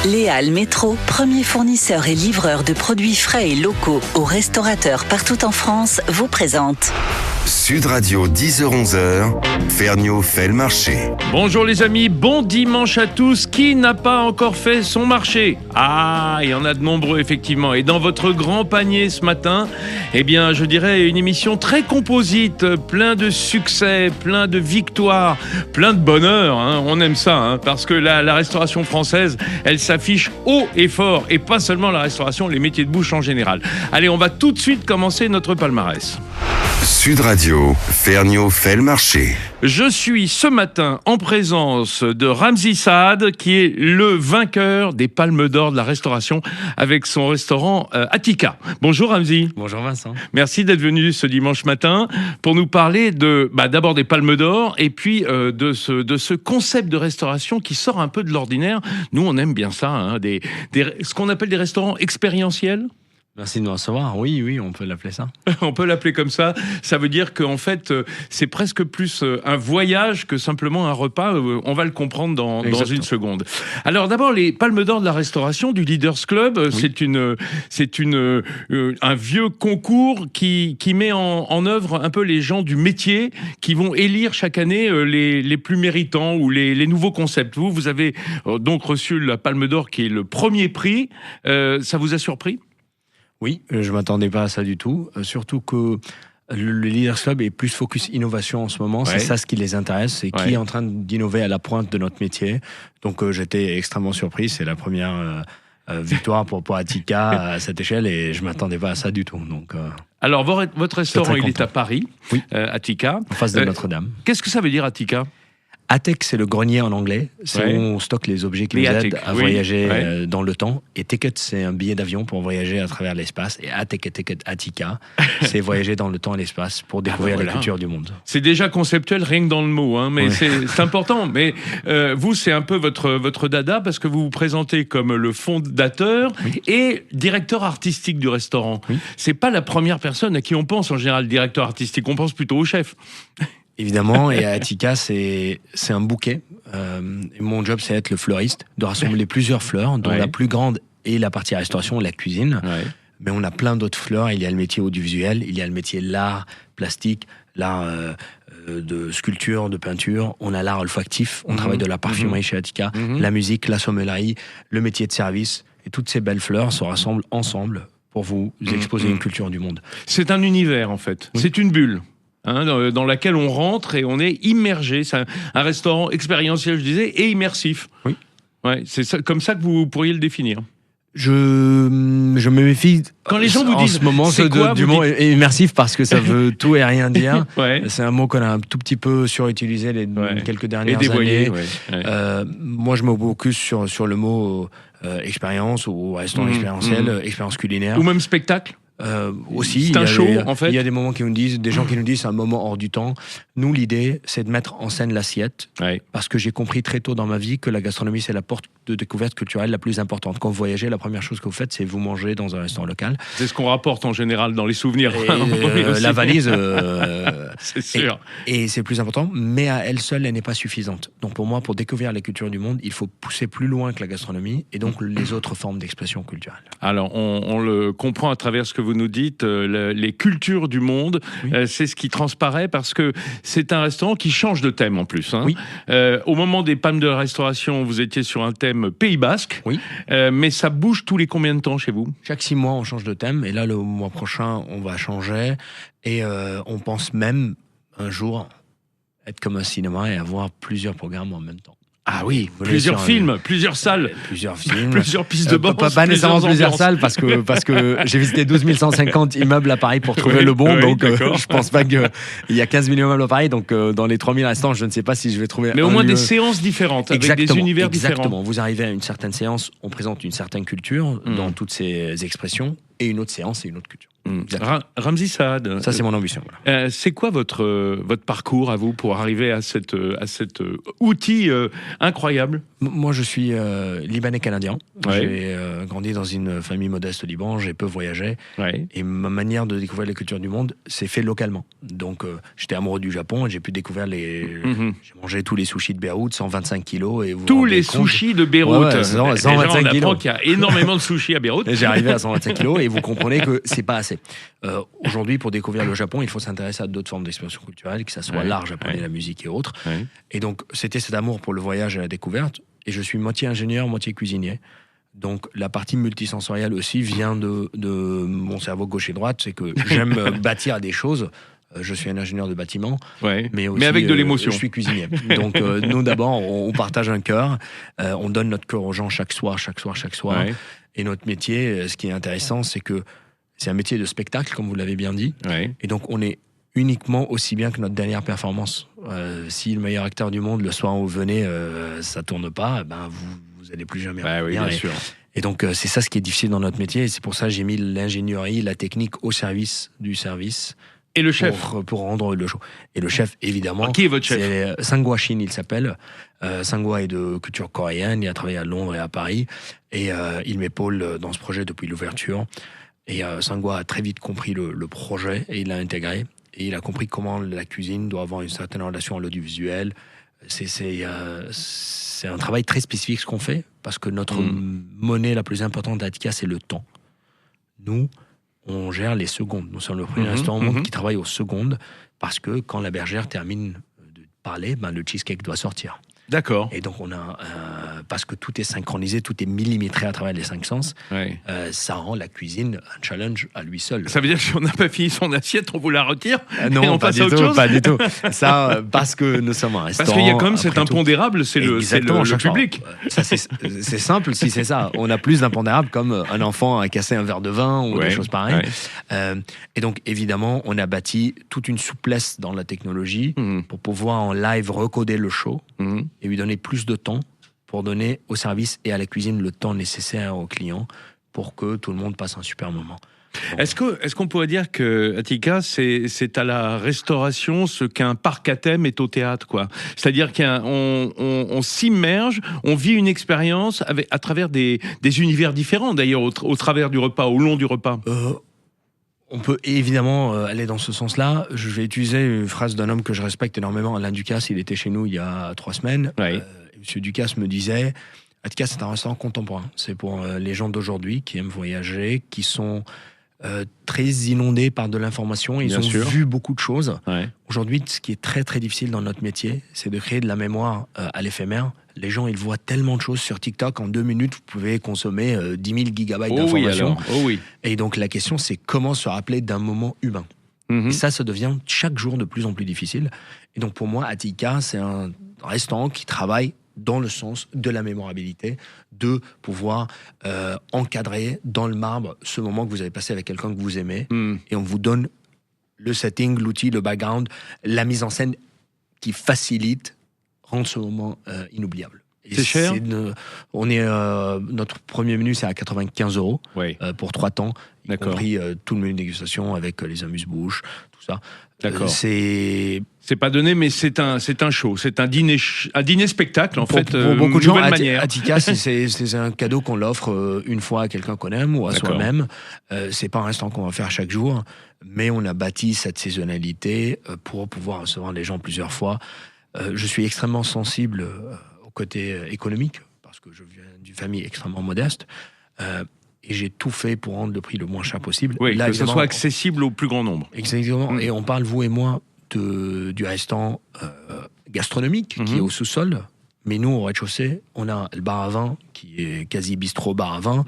Léal Métro, premier fournisseur et livreur de produits frais et locaux aux restaurateurs partout en France, vous présente Sud Radio 10h-11h, Ferniaud fait le marché. Bonjour les amis, bon dimanche à tous. Qui n'a pas encore fait son marché? Ah, il y en a de nombreux effectivement. Et dans votre grand panier ce matin, eh bien je dirais une émission très composite, plein de succès, plein de victoires, plein de bonheur. On aime ça, parce que la restauration française, elle s'affiche haut et fort. Et pas seulement la restauration, les métiers de bouche en général. Allez, on va tout de suite commencer notre palmarès. Sud Radio, Ferniaud fait le marché. Je suis ce matin en présence de Ramzi Saad, qui est le vainqueur des Palmes d'Or de la restauration avec son restaurant Attika. Bonjour Ramzi. Bonjour Vincent. Merci d'être venu ce dimanche matin pour nous parler d'abord des Palmes d'Or et puis de ce concept de restauration qui sort un peu de l'ordinaire. Nous, on aime bien ça, ce qu'on appelle des restaurants expérientiels. Merci de nous recevoir. Oui, on peut l'appeler ça. On peut l'appeler comme ça. Ça veut dire qu'en fait, c'est presque plus un voyage que simplement un repas. On va le comprendre dans une seconde. Alors d'abord, les Palmes d'Or de la restauration du Leaders Club, oui. c'est un vieux concours qui met en œuvre un peu les gens du métier qui vont élire chaque année les plus méritants ou les nouveaux concepts. Vous avez donc reçu la Palme d'Or qui est le premier prix. Ça vous a surpris ? Oui, je ne m'attendais pas à ça du tout. Surtout que le Leaders Club est plus focus innovation en ce moment. Ouais. C'est ça ce qui les intéresse. C'est qui est en train d'innover à la pointe de notre métier. Donc j'étais extrêmement surpris. C'est la première victoire pour Attika à cette échelle et je ne m'attendais pas à ça du tout. Donc, alors votre restaurant, il est à Paris, oui. Attika. En face de Notre-Dame. Qu'est-ce que ça veut dire Attika ? Attic, c'est le grenier en anglais. C'est où on stocke les objets qui nous aident à voyager dans le temps. Et Ticket, c'est un billet d'avion pour voyager à travers l'espace. Et Attika, c'est voyager dans le temps et l'espace pour découvrir la culture du monde. C'est déjà conceptuel, rien que dans le mot, mais c'est important. Mais vous, c'est un peu votre dada parce que vous vous présentez comme le fondateur et directeur artistique du restaurant. Oui. C'est pas la première personne à qui on pense en général, directeur artistique. On pense plutôt au chef. Évidemment, et à Attika, c'est un bouquet. Et mon job, c'est être le fleuriste, de rassembler plusieurs fleurs, dont la plus grande est la partie restauration, la cuisine. Ouais. Mais on a plein d'autres fleurs. Il y a le métier audiovisuel, il y a le métier l'art plastique, l'art de sculpture, de peinture. On a l'art olfactif, on travaille de la parfumerie chez Attika, la musique, la sommellerie, le métier de service. Et toutes ces belles fleurs se rassemblent ensemble pour vous exposer une culture du monde. C'est un univers, en fait. Oui. C'est une bulle. Dans laquelle on rentre et on est immergé. C'est un restaurant expérientiel, je disais, et immersif. Oui. Ouais, c'est ça, comme ça que vous pourriez le définir. Je me méfie quand les gens vous disent en ce moment du mot immersif parce que ça veut tout et rien dire. C'est un mot qu'on a un tout petit peu surutilisé quelques dernières années. Moi, je me focus sur le mot expérience ou restaurant expérientiel, expérience culinaire. Ou même spectacle. Aussi, c'est un show, en fait. Il y a des moments des gens qui nous disent c'est un moment hors du temps. Nous, l'idée, c'est de mettre en scène l'assiette, parce que j'ai compris très tôt dans ma vie que la gastronomie, c'est la porte de découverte culturelle la plus importante. Quand vous voyagez, la première chose que vous faites, c'est vous manger dans un restaurant local. C'est ce qu'on rapporte en général dans les souvenirs. La valise, c'est sûr. Et c'est plus important, mais à elle seule, elle n'est pas suffisante. Donc pour moi, pour découvrir les cultures du monde, il faut pousser plus loin que la gastronomie et donc les autres formes d'expression culturelle. Alors, on le comprend à travers ce que vous nous dites, les cultures du monde, c'est ce qui transparaît parce que c'est un restaurant qui change de thème en plus. Oui. Au moment des Palmes de la restauration, vous étiez sur un thème Pays Basque, mais ça bouge tous les combien de temps chez vous ? Chaque 6 mois, on change de thème et là, le mois prochain, on va changer et on pense même un jour être comme un cinéma et avoir plusieurs programmes en même temps. Ah oui, plusieurs films, plusieurs salles, plusieurs films, plusieurs pistes de danse, pas nécessairement plusieurs salles parce que j'ai visité 12 150 immeubles à Paris pour trouver le bon, donc je pense pas qu'il y a 15 millions d'immeubles à Paris, donc dans les 3000 restants, je ne sais pas si je vais trouver. Mais au moins des séances différentes, avec des univers différents. Exactement. Vous arrivez à une certaine séance, on présente une certaine culture dans toutes ces expressions, et une autre séance, c'est une autre culture. Ramzi Saad. Ça, c'est mon ambition. Voilà. C'est quoi votre parcours à vous pour arriver à cet outil incroyable? Moi, je suis libanais-canadien. J'ai grandi dans une famille modeste au Liban. J'ai peu voyagé. Et ma manière de découvrir les cultures du monde s'est fait localement. Donc, j'étais amoureux du Japon et j'ai pu découvrir J'ai mangé tous les sushis de Beyrouth, 125 kilos. Et tous les sushis de Beyrouth. 125 kilos. On apprend qu'il y a énormément de sushis à Beyrouth. J'ai arrivé à 125 kilos et vous comprenez que c'est pas assez. Aujourd'hui, pour découvrir le Japon, il faut s'intéresser à d'autres formes d'expression culturelle, que ça soit l'art japonais, la musique et autres. Et donc, c'était cet amour pour le voyage et la découverte. Et je suis moitié ingénieur, moitié cuisinier. Donc, la partie multisensorielle aussi vient de mon cerveau gauche et droite. C'est que j'aime bâtir des choses. Je suis un ingénieur de bâtiment, mais avec de l'émotion. Je suis cuisinier. Donc, nous, d'abord, on partage un cœur. On donne notre cœur aux gens chaque soir. Et notre métier, ce qui est intéressant, c'est que c'est un métier de spectacle, comme vous l'avez bien dit. Et donc, on est uniquement aussi bien que notre dernière performance. Si le meilleur acteur du monde, le soir où vous venez, ça tourne pas, vous allez plus jamais revenir. Bien sûr. Et donc, c'est ça ce qui est difficile dans notre métier. Et c'est pour ça que j'ai mis l'ingénierie, la technique au service du service. Et le chef pour rendre le show. Et le chef, évidemment. Alors, qui est votre chef? C'est Sang-Hwa Shin, il s'appelle. Sang-Hwa est de culture coréenne. Il a travaillé à Londres et à Paris. Et il m'épaule dans ce projet depuis l'ouverture. Et Sang-Hwa a très vite compris le projet et il l'a intégré. Et il a compris comment la cuisine doit avoir une certaine relation à l'audiovisuel. C'est un travail très spécifique ce qu'on fait, parce que notre monnaie la plus importante d'Attica, c'est le temps. Nous, on gère les secondes. Nous sommes le premier restaurant au monde qui travaille aux secondes, parce que quand la bergère termine de parler, le cheesecake doit sortir. D'accord. Et donc, on a parce que tout est synchronisé, tout est millimétré à travers les 5 sens, ça rend la cuisine un challenge à lui seul. Ça veut dire que si on n'a pas fini son assiette, on vous la retire non, et on passe à autre chose? Pas du tout. Ça, parce que nous sommes un restaurant. Parce qu'il y a quand même cet impondérable, c'est le public. Ça, c'est simple si c'est ça. On a plus d'impondérables comme un enfant a cassé un verre de vin ou des choses pareilles. Et donc, évidemment, on a bâti toute une souplesse dans la technologie pour pouvoir en live recoder le show et lui donner plus de temps pour donner au service et à la cuisine le temps nécessaire aux clients pour que tout le monde passe un super moment. Est-ce qu'on pourrait dire que Attica, c'est à la restauration ce qu'un parc à thème est au théâtre, quoi? C'est-à-dire qu'on s'immerge, on vit une expérience à travers des univers différents, d'ailleurs, au travers du repas, au long du repas. On peut évidemment aller dans ce sens-là. Je vais utiliser une phrase d'un homme que je respecte énormément, Alain Ducasse. Il était chez nous il y a 3 semaines. Monsieur Ducasse me disait, Attica, c'est un restaurant contemporain. C'est pour les gens d'aujourd'hui qui aiment voyager, qui sont très inondés par de l'information. Ils ont vu beaucoup de choses. Aujourd'hui, ce qui est très très difficile dans notre métier, c'est de créer de la mémoire à l'éphémère. Les gens, ils voient tellement de choses sur TikTok. En 2 minutes, vous pouvez consommer 10 000 gigabytes d'informations. Et donc, la question, c'est comment se rappeler d'un moment humain. Et ça devient chaque jour de plus en plus difficile. Et donc, pour moi, Attica, c'est un restaurant qui travaille dans le sens de la mémorabilité, de pouvoir encadrer dans le marbre ce moment que vous avez passé avec quelqu'un que vous aimez. Et on vous donne le setting, l'outil, le background, la mise en scène qui facilite, rendre ce moment inoubliable. C'est cher. Notre premier menu, c'est à 95 € pour 3 temps, y compris tout le menu de dégustation avec les amuse-bouches, tout ça. D'accord. C'est pas donné, mais c'est un show, c'est un dîner spectacle en fait. Pour beaucoup de gens, Attica, c'est un cadeau qu'on l'offre une fois à quelqu'un qu'on aime ou à soi-même. C'est pas un restaurant qu'on va faire chaque jour, mais on a bâti cette saisonnalité pour pouvoir recevoir les gens plusieurs fois. Je suis extrêmement sensible au côté économique parce que je viens d'une famille extrêmement modeste. Et j'ai tout fait pour rendre le prix le moins cher possible. Là, que ce soit accessible au plus grand nombre. Exactement. Et on parle, vous et moi, du restaurant gastronomique qui est au sous-sol. Mais nous, au rez-de-chaussée, on a le bar à vin qui est quasi bistrot bar à vin.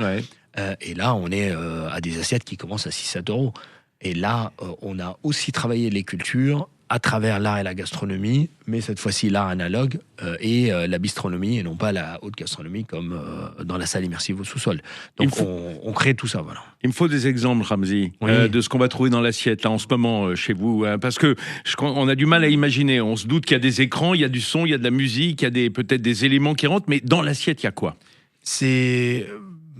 Et là, on est à des assiettes qui commencent à 6-7 €. Et là, on a aussi travaillé les cultures à travers l'art et la gastronomie, mais cette fois-ci l'art analogue et la bistronomie, et non pas la haute gastronomie comme dans la salle immersive au sous-sol. Donc on crée tout ça, voilà. Il me faut des exemples, Ramzi, de ce qu'on va trouver dans l'assiette là, en ce moment chez vous, parce que on a du mal à imaginer. On se doute qu'il y a des écrans, il y a du son, il y a de la musique, il y a peut-être des éléments qui rentrent, mais dans l'assiette, il y a quoi?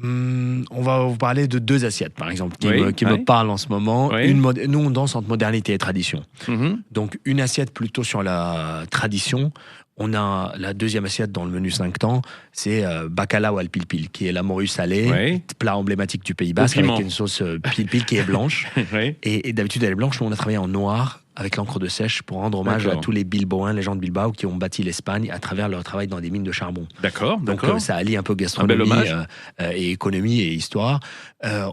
On va vous parler de 2 assiettes, par exemple, qui me parlent en ce moment. Oui. Nous, on danse entre modernité et tradition. Mhm. Donc, une assiette plutôt sur la tradition. On a la deuxième assiette dans le menu 5 temps, c'est bacalao al pilpil, qui est la morue salée, plat emblématique du Pays Basque, avec une sauce pilpil qui est blanche. Oui. Et d'habitude, elle est blanche. Nous, on a travaillé en noir avec l'encre de sèche pour rendre hommage à tous les Bilbaoins, les gens de Bilbao qui ont bâti l'Espagne à travers leur travail dans des mines de charbon. D'accord. Donc ça allie un peu gastronomie et économie et histoire.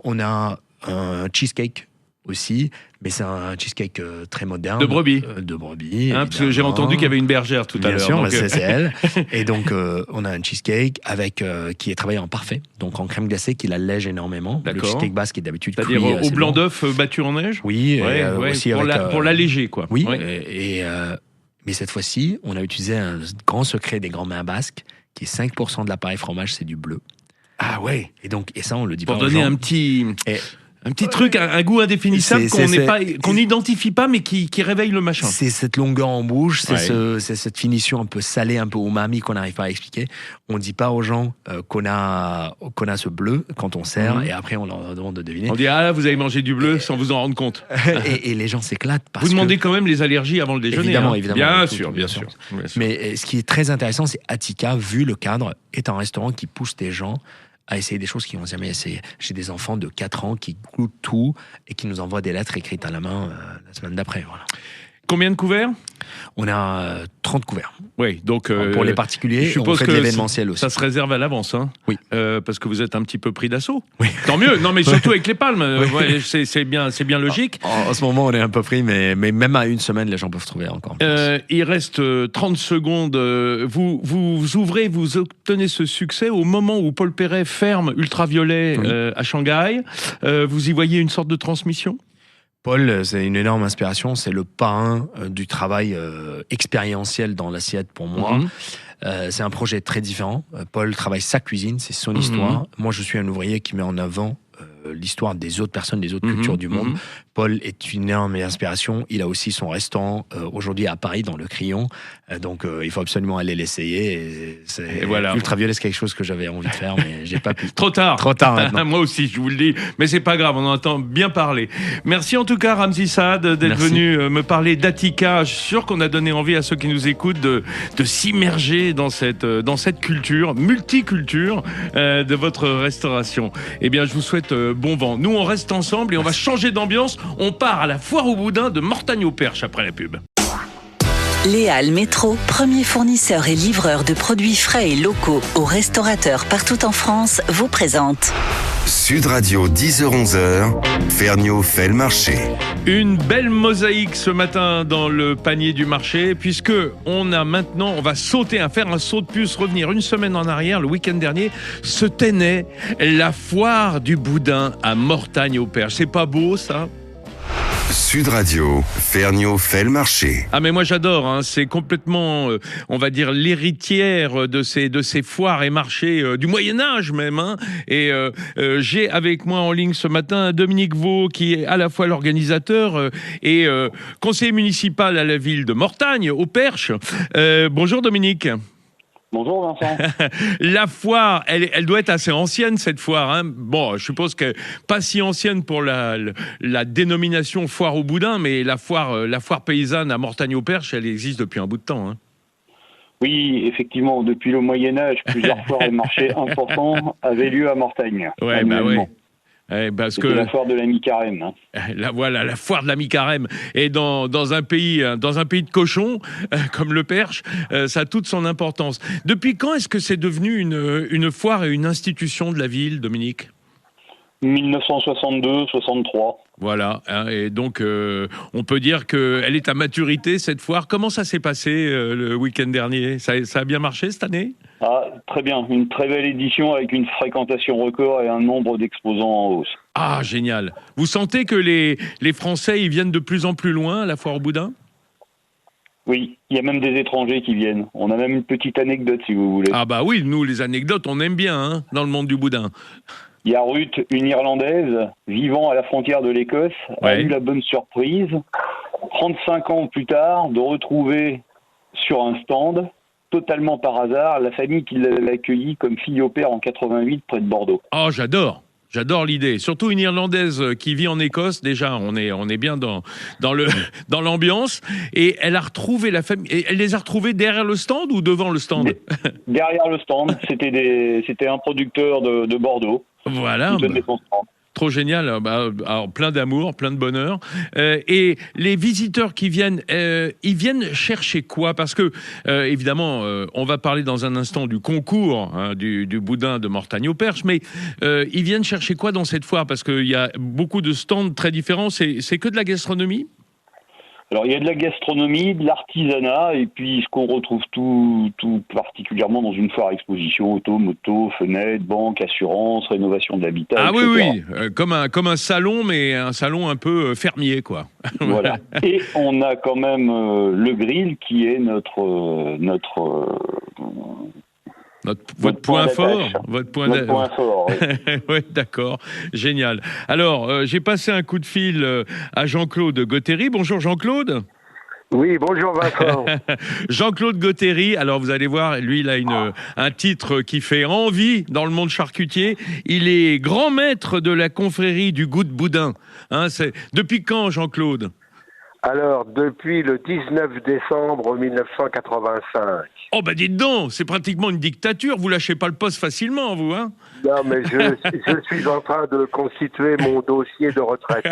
On a un cheesecake aussi, mais c'est un cheesecake très moderne. De brebis. De brebis. Parce que j'ai entendu qu'il y avait une bergère tout à l'heure. Bien sûr, donc... c'est elle. Et donc, on a un cheesecake qui est travaillé en parfait, donc en crème glacée qui l'allège énormément. D'accord. Le cheesecake basque est d'habitude cuit. C'est-à-dire au blanc d'œuf battu en neige. Oui, aussi pour l'alléger, quoi. Oui, mais cette fois-ci, on a utilisé un grand secret des grands-mères basques, qui est 5% de l'appareil fromage, c'est du bleu. Ah ouais. Et ça, on le dit pas aux gens. Pour donner un petit truc, un goût indéfinissable qu'on n'identifie pas, mais qui réveille le machin. C'est cette longueur en bouche, c'est cette finition un peu salée, un peu umami qu'on n'arrive pas à expliquer. On ne dit pas aux gens qu'on a ce bleu quand on sert, et après on leur demande de deviner. On dit là, vous avez mangé du bleu sans vous en rendre compte. et les gens s'éclatent. Vous demandez quand même les allergies avant le déjeuner. Évidemment. Bien sûr. Mais ce qui est très intéressant, c'est Attica, vu le cadre, est un restaurant qui pousse des gens à essayer des choses qu'ils n'ont jamais essayé. J'ai des enfants de 4 ans qui goûtent tout et qui nous envoient des lettres écrites à la main la semaine d'après. Voilà. Combien de couverts ? On a 30 couverts. Oui, donc pour les particuliers, je suppose on fait de l'événementiel aussi. Ça se réserve à l'avance, hein ? Oui. Parce que vous êtes un petit peu pris d'assaut. Oui. Tant mieux. Non, mais surtout avec les palmes. C'est bien logique. En ce moment, on est un peu pris, mais même à une semaine, les gens peuvent trouver encore. Il reste 30 secondes. Vous ouvrez, vous obtenez ce succès au moment où Paul Perret ferme Ultraviolet à Shanghai. Vous y voyez une sorte de transmission ? Paul, c'est une énorme inspiration. C'est le parrain du travail expérientiel dans l'assiette pour moi. C'est un projet très différent. Paul travaille sa cuisine, c'est son histoire. Moi, je suis un ouvrier qui met en avant l'histoire des autres personnes, des autres cultures du monde. Paul est une énorme inspiration. Il a aussi son restaurant aujourd'hui à Paris, dans le Crillon. Donc, il faut absolument aller l'essayer. Et voilà. Ultraviolet, c'est quelque chose que j'avais envie de faire, mais j'ai pas pu. Trop tard. Trop tard maintenant. Moi aussi, je vous le dis. Mais c'est pas grave, on en entend bien parler. Merci en tout cas, Ramzi Saad, d'être venu me parler d'Attica. Je suis sûr qu'on a donné envie à ceux qui nous écoutent de s'immerger dans cette culture, multiculture de votre restauration. Eh bien, je vous souhaite bon vent. Nous, on reste ensemble et on va changer d'ambiance. On part à la foire au boudin de Mortagne-au-Perche après la pub. Léal Métro, premier fournisseur et livreur de produits frais et locaux aux restaurateurs partout en France, vous présente Sud Radio 10h-11h, Ferniaud fait le marché. Une belle mosaïque ce matin dans le panier du marché, puisque on va faire un saut de puce, revenir une semaine en arrière. Le week-end dernier se tenait la foire du boudin à Mortagne-au-Perche. C'est pas beau, ça ? Sud Radio, Ferniaud fait le marché. Ah mais moi j'adore, hein. C'est complètement, on va dire, l'héritière de ces foires et marchés du Moyen-Âge même. Hein. Et j'ai avec moi en ligne ce matin Dominique Vaux, qui est à la fois l'organisateur et conseiller municipal à la ville de Mortagne, au Perche. Bonjour Dominique. Bonjour Vincent. La foire, elle doit être assez ancienne cette foire. Hein. Bon, je suppose que pas si ancienne pour la dénomination foire au boudin, mais la foire paysanne à Mortagne-au-Perche, elle existe depuis un bout de temps. Hein. Oui, effectivement, depuis le Moyen-Âge, plusieurs foires et marchés importants avaient lieu à Mortagne. Ouais, bah ouais. C'était la foire de la mi-carême. Hein. La foire de la mi-carême. Et dans un pays de cochons, comme le Perche, ça a toute son importance. Depuis quand est-ce que c'est devenu une foire et une institution de la ville, Dominique ? 1962-63. Voilà, hein, et donc on peut dire qu'elle est à maturité, cette foire. Comment ça s'est passé le week-end dernier ? Ça a bien marché cette année ? Ah, très bien, une très belle édition avec une fréquentation record et un nombre d'exposants en hausse. Ah, génial. Vous sentez que les Français ils viennent de plus en plus loin à la foire au boudin ? Oui, il y a même des étrangers qui viennent. On a même une petite anecdote si vous voulez. Ah bah oui, nous les anecdotes on aime bien hein, dans le monde du boudin. Il y a Ruth, une Irlandaise, vivant à la frontière de l'Écosse, a eu la bonne surprise, 35 ans plus tard, de retrouver sur un stand totalement par hasard la famille qui l'a accueilli comme fille au père en 88 près de Bordeaux. Oh, J'adore l'idée. Surtout une Irlandaise qui vit en Écosse. Déjà, on est bien dans l'ambiance. Et elle a retrouvé la famille. Et elle les a retrouvés derrière le stand ou devant le stand? Derrière le stand. C'était un producteur de Bordeaux. Voilà. Qui tenait son stand. Trop génial, alors, plein d'amour, plein de bonheur. Et les visiteurs qui viennent, ils viennent chercher quoi? Parce que, évidemment, on va parler dans un instant du concours du boudin de Mortagne-au-Perche, mais ils viennent chercher quoi dans cette foire? Parce qu'il y a beaucoup de stands très différents. C'est que de la gastronomie? Alors, il y a de la gastronomie, de l'artisanat, et puis ce qu'on retrouve tout particulièrement dans une foire exposition, auto, moto, fenêtre, banque, assurance, rénovation de l'habitat, Ah etc. oui, comme un salon, mais un salon un peu fermier, quoi. Voilà. Et on a quand même le grill qui est votre point fort, votre point fort. Oui, oui, d'accord, génial. Alors, j'ai passé un coup de fil à Jean-Claude Gauthiery. Bonjour Jean-Claude. Oui, bonjour Vincent. Jean-Claude Gauthiery, alors vous allez voir, lui il a un titre qui fait envie dans le monde charcutier. Il est grand maître de la confrérie du goût de boudin. Depuis quand Jean-Claude? Alors, depuis le 19 décembre 1985. Oh bah dites donc, c'est pratiquement une dictature, vous lâchez pas le poste facilement, vous, hein? Non, mais je suis en train de constituer mon dossier de retraite.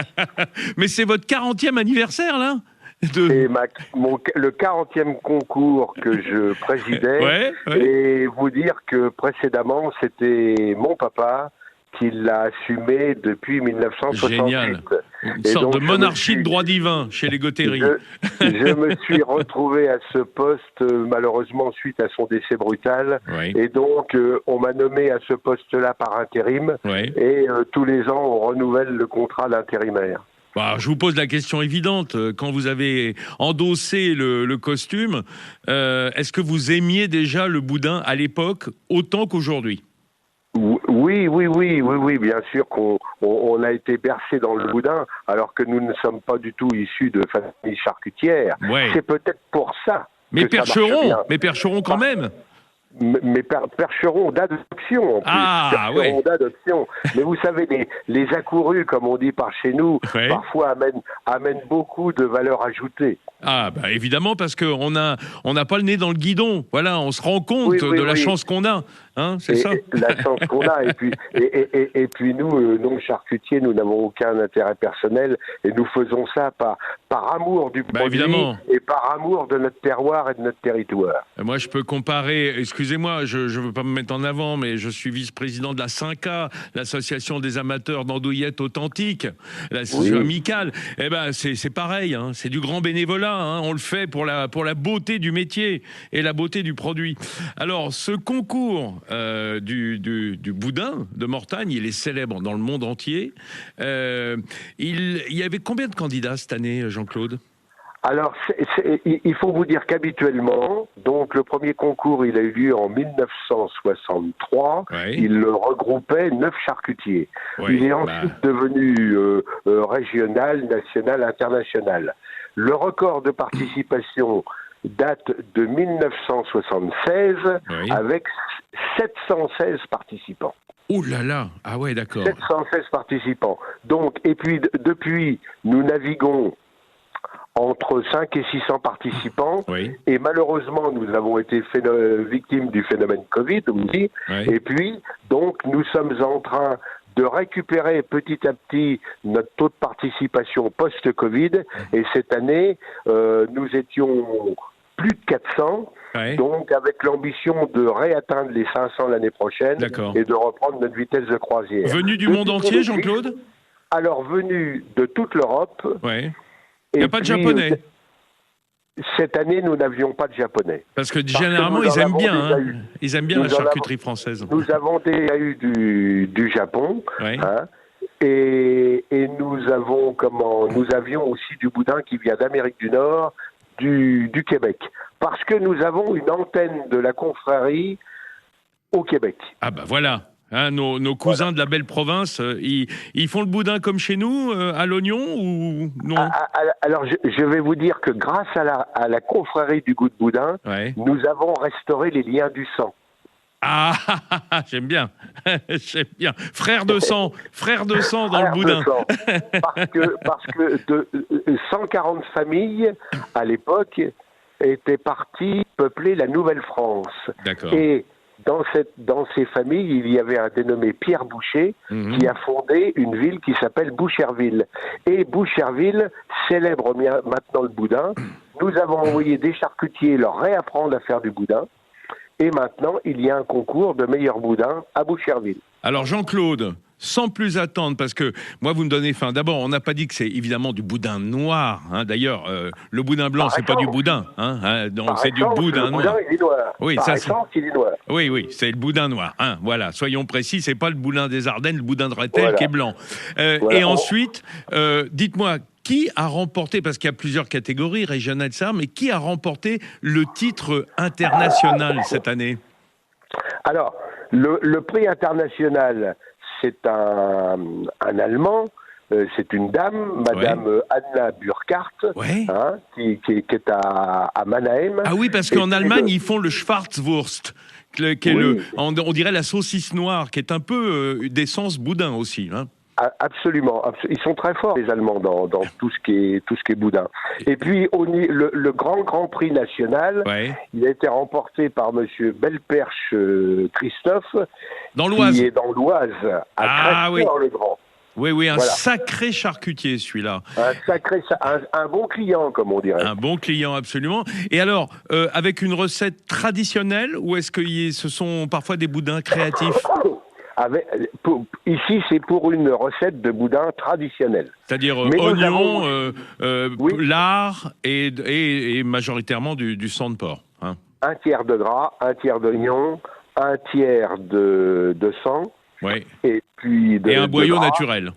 Mais c'est votre 40e anniversaire, là? C'est le 40e concours que je présidais. Ouais. Et vous dire que précédemment, c'était mon papa qui l'a assumé depuis 1968. Génial. Une sorte de monarchie de droit divin chez les Gauthiery. Je me suis retrouvé à ce poste, malheureusement, suite à son décès brutal. Oui. Et donc, on m'a nommé à ce poste-là par intérim. Oui. Et tous les ans, on renouvelle le contrat d'intérimaire. Bah, je vous pose la question évidente. Quand vous avez endossé le costume, est-ce que vous aimiez déjà le boudin à l'époque autant qu'aujourd'hui ? Oui, bien sûr qu'on a été bercé dans le boudin, alors que nous ne sommes pas du tout issus de famille charcutière. Ouais. C'est peut-être pour ça. Mais percherons quand même. Mais percherons d'adoption en plus. Ah, percherons d'adoption. Mais vous savez, les accourus, comme on dit par chez nous, parfois amènent beaucoup de valeur ajoutée. Ah, bah évidemment, parce qu'on n'a pas le nez dans le guidon. Voilà, on se rend compte de la chance qu'on a. Hein, c'est ça. La chance qu'on a. Et puis nous, non charcutiers, nous n'avons aucun intérêt personnel. Et nous faisons ça par amour du produit et par amour de notre terroir et de notre territoire. Moi, je peux comparer, excusez-moi, je ne veux pas me mettre en avant, mais je suis vice-président de la 5A, l'association des amateurs d'andouillettes authentiques, l'association amicale. Eh ben, c'est pareil, hein, c'est du grand bénévolat. Hein, on le fait pour la beauté du métier et la beauté du produit. Alors, ce concours du boudin de Mortagne, il est célèbre dans le monde entier. Il y avait combien de candidats cette année, Jean-Claude ? Alors, il faut vous dire qu'habituellement, donc le premier concours, il a eu lieu en 1963. Oui. Il regroupait 9 charcutiers. Oui, il est ensuite devenu régional, national, international. Le record de participation date de 1976 avec 716 participants. Oh là là, ah ouais, d'accord. 716 participants. Donc, et puis depuis, nous naviguons entre 5 et 600 participants. Oui. Et malheureusement, nous avons été victimes du phénomène Covid aussi. Oui. Et puis, donc, nous sommes en train de récupérer petit à petit notre taux de participation post-Covid. Et cette année, nous étions plus de 400. Ouais. Donc, avec l'ambition de réatteindre les 500 l'année prochaine et de reprendre notre vitesse de croisière. Venu du monde entier, Jean-Claude ? Alors, venu de toute l'Europe. Ouais. Il n'y a pas de Japonais. Cette année, nous n'avions pas de Japonais. Parce que généralement, ils aiment bien. Ils aiment bien la charcuterie française. Nous avons déjà eu du Japon. Ouais. Hein, et nous avions aussi du boudin qui vient d'Amérique du Nord, du Québec. Parce que nous avons une antenne de la confrérie au Québec. Ah bah voilà. Hein, nos cousins de la belle province, ils font le boudin comme chez nous, à l'oignon ou non? Alors, je vais vous dire que grâce à la confrérie du goût de boudin, nous avons restauré les liens du sang. Ah, j'aime bien, j'aime bien. Frère de sang dans le boudin. Parce que 140 familles, à l'époque, étaient parties peupler la Nouvelle-France. D'accord. Et dans ces familles, il y avait un dénommé Pierre Boucher qui a fondé une ville qui s'appelle Boucherville. Et Boucherville célèbre maintenant le boudin. Nous avons envoyé des charcutiers leur réapprendre à faire du boudin. Et maintenant, il y a un concours de meilleur boudin à Boucherville. Alors Jean-Claude, sans plus attendre, parce que moi vous me donnez faim. D'abord, on n'a pas dit que c'est évidemment du boudin noir. Hein. D'ailleurs, le boudin blanc, c'est pas du boudin. C'est du boudin noir. Le boudin, il est noir. Oui, Par essence, il est noir. Oui, c'est le boudin noir. Hein. Voilà, soyons précis, c'est pas le boudin des Ardennes, le boudin de Rethel qui est blanc. Et ensuite, dites-moi, qui a remporté, parce qu'il y a plusieurs catégories régionales, mais qui a remporté le titre international cette année? Alors, le prix international, c'est un Allemand, c'est une dame, Madame Anna Burkhardt, qui est à Mannheim. Ah oui, parce qu'en Allemagne, ils font le Schwarzwurst, qui est on dirait la saucisse noire, qui est un peu d'essence boudin aussi, hein. Absolument, ils sont très forts les Allemands dans tout ce qui est boudin. Et puis le grand prix national, il a été remporté par Monsieur Belperche Christophe, dans l'Oise. Qui est dans l'Oise à Crèvecoeur-le-Grand. Oui, un sacré charcutier celui-là. Un bon client, comme on dirait. Un bon client, absolument. Et alors, avec une recette traditionnelle, ou est-ce que ce sont parfois des boudins créatifs? Ici, c'est pour une recette de boudin traditionnelle. C'est-à-dire oignon, lard et majoritairement du sang de porc. Hein. Un tiers de gras, un tiers d'oignon, un tiers de sang. Et puis un boyau naturel.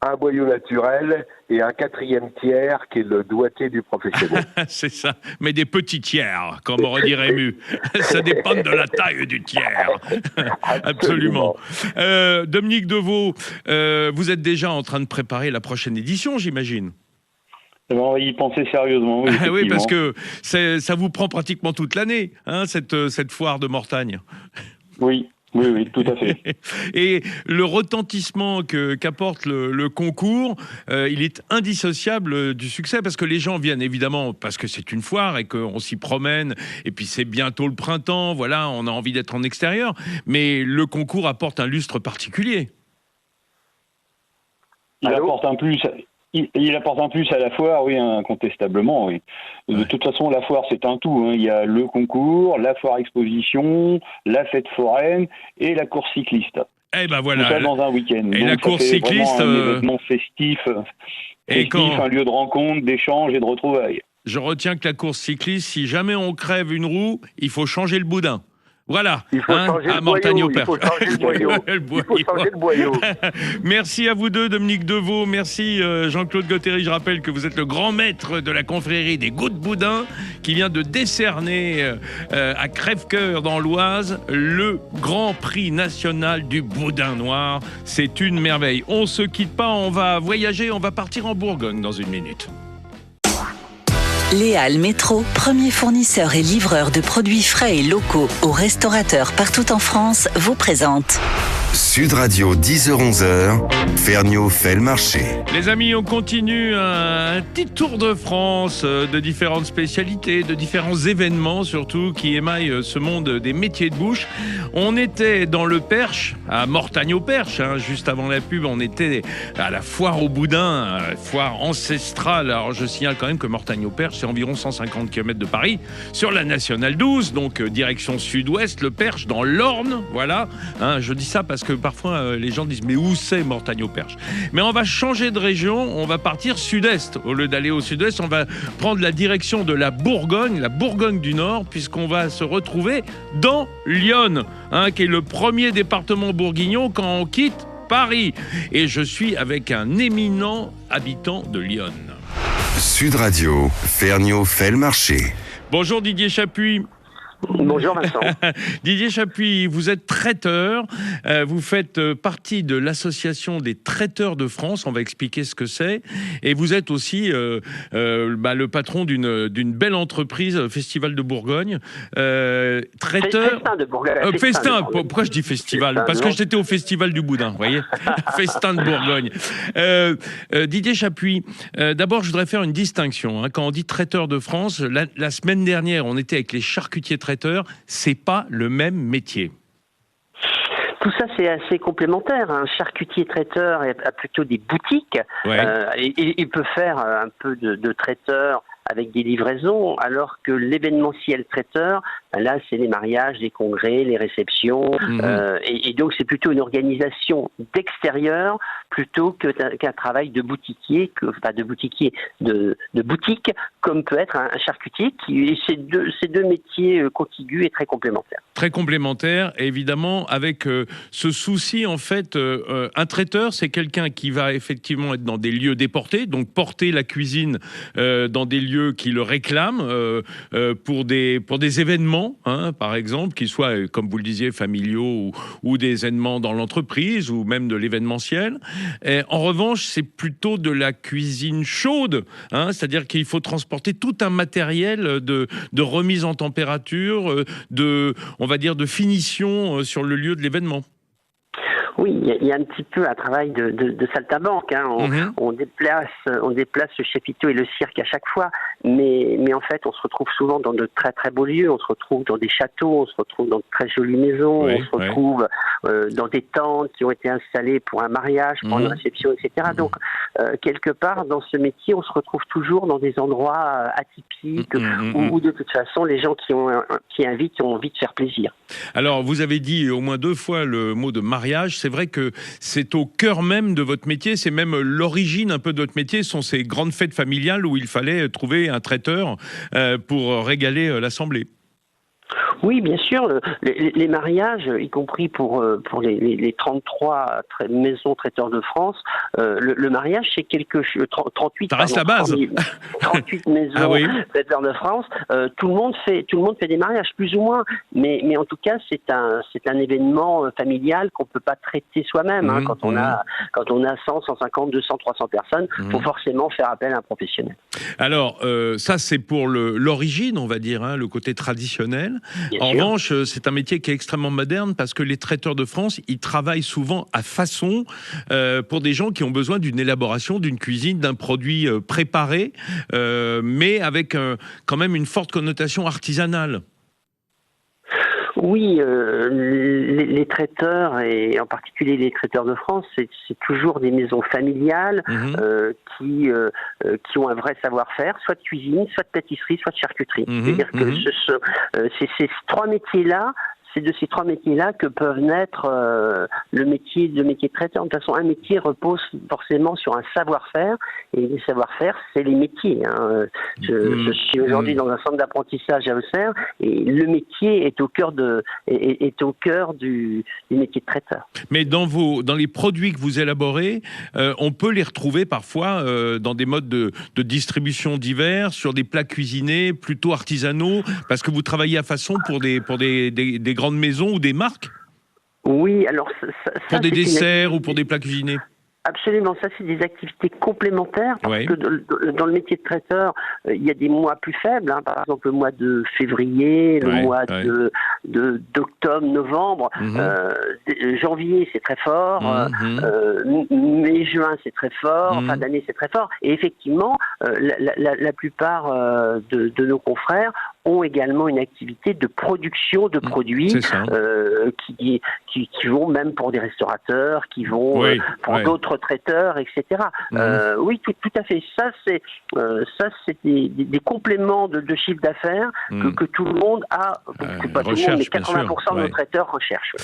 Un boyau naturel et un quatrième tiers qui est le doigté du professionnel. C'est ça, mais des petits tiers, comme aurait dit Rému. Ça dépend de la taille du tiers. Absolument. Dominique Deveau, vous êtes déjà en train de préparer la prochaine édition, j'imagine? On va y penser sérieusement, oui. Oui, parce que ça vous prend pratiquement toute l'année, hein, cette foire de Mortagne. Oui, tout à fait. Et le retentissement qu'apporte le concours, il est indissociable du succès, parce que les gens viennent évidemment parce que c'est une foire et qu'on s'y promène, et puis c'est bientôt le printemps, voilà, on a envie d'être en extérieur, mais le concours apporte un lustre particulier. Il apporte un plus à la foire, oui, incontestablement, oui. De toute façon, la foire, c'est un tout. Hein. Il y a le concours, la foire exposition, la fête foraine et la course cycliste. Eh ben voilà. Tout ça dans un week-end. Et donc, la course cycliste, un événement festif, un lieu de rencontre, d'échange et de retrouvailles. Je retiens que la course cycliste, si jamais on crève une roue, il faut changer le boudin. Voilà, il faut changer le boyau. Il faut changer le boyau. Merci à vous deux, Dominique Deveau. Merci Jean-Claude Gauthéry. Je rappelle que vous êtes le grand maître de la confrérie des Goûts de Boudin, qui vient de décerner à Crèvecoeur dans l'Oise le Grand Prix national du boudin noir. C'est une merveille. On se quitte pas, on va voyager, on va partir en Bourgogne dans une minute. Les Halles Métro, premier fournisseur et livreur de produits frais et locaux aux restaurateurs partout en France, vous présente Sud Radio, 10h-11h, Ferniaud fait le marché. Les amis, on continue un petit tour de France de différentes spécialités, de différents événements surtout qui émaillent ce monde des métiers de bouche. On était dans le Perche, à Mortagne-au-Perche, juste avant la pub, on était à la foire au boudin, foire ancestrale. Alors je signale quand même que Mortagne-au-Perche, c'est environ 150 km de Paris, sur la Nationale 12, donc direction sud-ouest, le Perche, dans l'Orne, voilà. Je dis ça parce que parfois les gens disent mais où c'est Mortagne-au-Perche? Mais on va changer de région, on va partir sud-est. Au lieu d'aller au sud-est, on va prendre la direction de la Bourgogne du Nord, puisqu'on va se retrouver dans Lyon, qui est le premier département bourguignon quand on quitte Paris. Et je suis avec un éminent habitant de Lyon. Sud Radio, Ferniaud fait le marché. Bonjour Didier Chapuis. Bonjour Vincent. Didier Chapuis, vous êtes traiteur, vous faites partie de l'association des traiteurs de France, on va expliquer ce que c'est, et vous êtes aussi le patron d'une belle entreprise, Festival de Bourgogne. Traiteur... Festin de Bourgogne. Festin, pourquoi je dis festival? Parce que j'étais au Festival du Boudin, vous voyez. Festin de Bourgogne. Didier Chapuis, d'abord je voudrais faire une distinction. Quand on dit traiteur de France, la semaine dernière on était avec les charcutiers traiteurs, c'est pas le même métier. Tout ça, c'est assez complémentaire. Un charcutier traiteur a plutôt des boutiques. Ouais. Il peut faire un peu de traiteur avec des livraisons, alors que l'événementiel traiteur, là, c'est les mariages, les congrès, les réceptions. Et donc, c'est plutôt une organisation d'extérieur plutôt qu'un travail de boutiquier, de boutique, comme peut être un charcutier. Ces deux métiers contigus et très complémentaires. Très complémentaires, évidemment, avec ce souci, en fait, un traiteur, c'est quelqu'un qui va effectivement être dans des lieux déportés, donc porter la cuisine dans des lieux qui le réclament pour des événements, par exemple, qu'ils soient, comme vous le disiez, familiaux ou des événements dans l'entreprise ou même de l'événementiel. En revanche, c'est plutôt de la cuisine chaude, c'est-à-dire qu'il faut transporter tout un matériel de remise en température, on va dire, de finition sur le lieu de l'événement. Oui, il y a un petit peu un travail de saltimbanque. On déplace le chapiteau et le cirque à chaque fois, mais en fait, on se retrouve souvent dans de très très beaux lieux. On se retrouve dans des châteaux, on se retrouve dans de très jolies maisons, on se retrouve dans des tentes qui ont été installées pour un mariage, pour une réception, etc. Donc, quelque part, dans ce métier, on se retrouve toujours dans des endroits atypiques où de toute façon, les gens qui invitent ont envie de faire plaisir. Alors, vous avez dit au moins 2 fois le mot de mariage. C'est vrai que c'est au cœur même de votre métier, c'est même l'origine un peu de votre métier, ce sont ces grandes fêtes familiales où il fallait trouver un traiteur pour régaler l'assemblée. Oui, bien sûr. Les mariages, y compris pour les 33 maisons traiteurs de France, le mariage, c'est 38. Ça reste la base. 38 maisons traiteurs de France. Tout le monde fait des mariages, plus ou moins. Mais en tout cas, c'est un événement familial qu'on peut pas traiter soi-même. Quand on a 100, 150, 200, 300 personnes, faut forcément faire appel à un professionnel. Alors, ça, c'est pour l'origine, on va dire, le côté traditionnel. En revanche, c'est un métier qui est extrêmement moderne parce que les traiteurs de France, ils travaillent souvent à façon pour des gens qui ont besoin d'une élaboration, d'une cuisine, d'un produit préparé, mais avec quand même une forte connotation artisanale. Oui, les traiteurs, et en particulier les traiteurs de France, c'est toujours des maisons familiales qui ont un vrai savoir-faire, soit de cuisine, soit de pâtisserie, soit de charcuterie. C'est-à-dire que c'est ces 3 métiers-là. C'est de ces 3 métiers-là que peuvent naître le métier de traiteur. De toute façon, un métier repose forcément sur un savoir-faire, et les savoir-faire, c'est les métiers. Je suis aujourd'hui dans un centre d'apprentissage à Auxerre, et le métier est au cœur du métier de traiteur. Mais dans les produits que vous élaborez, on peut les retrouver parfois dans des modes de distribution divers, sur des plats cuisinés plutôt artisanaux, parce que vous travaillez à façon pour des grandes maisons ou des marques? Oui, alors pour des desserts ou pour des plats cuisinés? Absolument, ça c'est des activités complémentaires parce que dans le métier de traiteur, il y a des mois plus faibles, par exemple le mois de février, le mois d'octobre, novembre, janvier c'est très fort, mai, juin c'est très fort, fin d'année c'est très fort, et effectivement la plupart de nos confrères ont également une activité de production de produits qui vont même pour des restaurateurs, qui vont pour d'autres traiteurs, etc. Oui, tout à fait. Ça, c'est des compléments de chiffre d'affaires que tout le monde a, pas tout le monde, mais 80% de nos traiteurs recherchent.